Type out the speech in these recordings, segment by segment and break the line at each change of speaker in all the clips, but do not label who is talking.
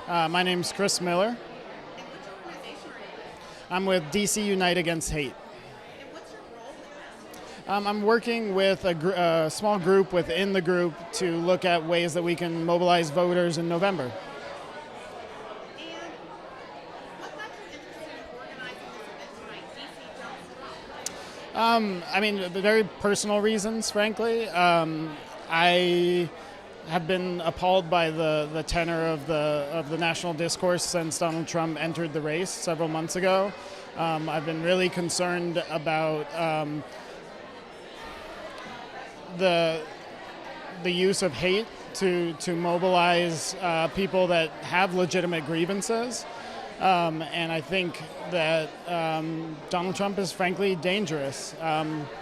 My name's Chris Miller.
And which organization are you with?
I'm with DC Unite Against Hate.
And what's your role with
I'm working with a small group within the group to look at ways that we can mobilize voters in November.
that? And what got you interested in organizing this event tonight, DC Jumps?
Very personal reasons, frankly. I have been appalled by the tenor of the national discourse since Donald Trump entered the race several months ago. I've been really concerned about the use of hate to mobilize people that have legitimate grievances. And I think that Donald Trump is frankly dangerous.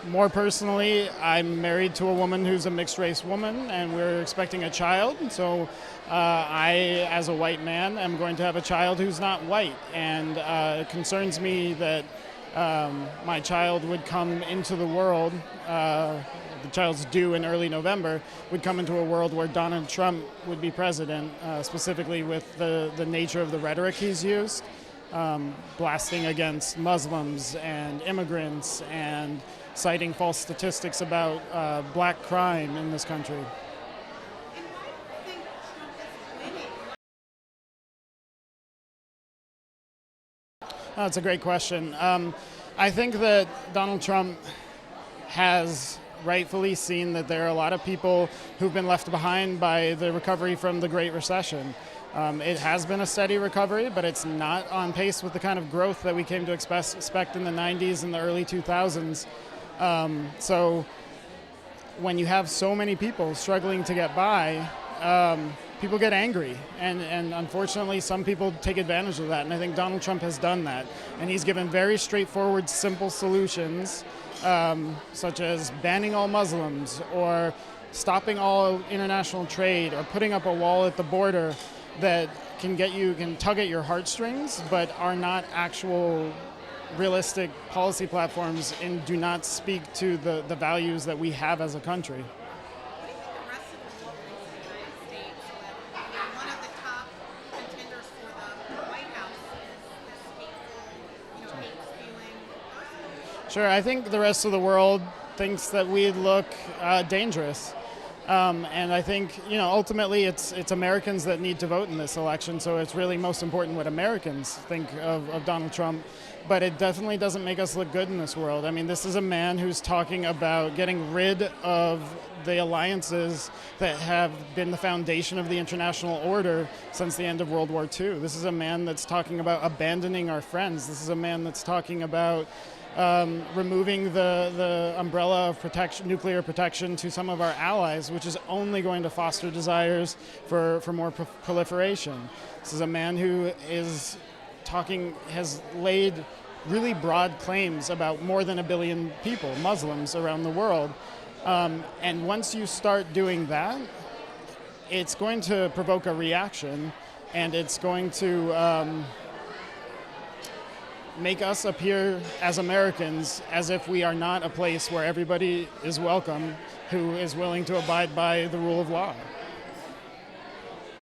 More personally, I'm married to a woman who's a mixed race woman, and we're expecting a child. So I, as a white man, am going to have a child who's not white. And it concerns me that my child would come into the world, the child's due in early November, would come into a world where Donald Trump would be president, specifically with the nature of the rhetoric he's used, blasting against Muslims and immigrants and citing false statistics about black crime in this country.
And why do you think Trump is winning?
That's a great question. I think that Donald Trump has rightfully seen that there are a lot of people who've been left behind by the recovery from the Great Recession. It has been a steady recovery, but it's not on pace with the kind of growth that we came to expect in the 90s and the early 2000s. So when you have so many people struggling to get by, people get angry, and unfortunately some people take advantage of that, and I think Donald Trump has done that, and he's given very straightforward, simple solutions, such as banning all Muslims or stopping all international trade or putting up a wall at the border that can tug at your heartstrings, but are not actual realistic policy platforms and do not speak to the values that we have as a country.
What do you think the rest of the world thinks of the United States when one of the top contenders for the White House is this hateful, hate-spewing person?
Sure, I think the rest of the world thinks that we look dangerous. And I think, ultimately it's Americans that need to vote in this election, so it's really most important what Americans think of Donald Trump. But it definitely doesn't make us look good in this world. I mean, this is a man who's talking about getting rid of the alliances that have been the foundation of the international order since the end of World War II. This is a man that's talking about abandoning our friends. This is a man that's talking about removing the umbrella of nuclear protection to some of our allies, which is only going to foster desires for more proliferation. This is a man who has laid really broad claims about more than 1 billion people, Muslims around the world. And once you start doing that, it's going to provoke a reaction, and it's going to make us appear as Americans as if we are not a place where everybody is welcome who is willing to abide by the rule of law.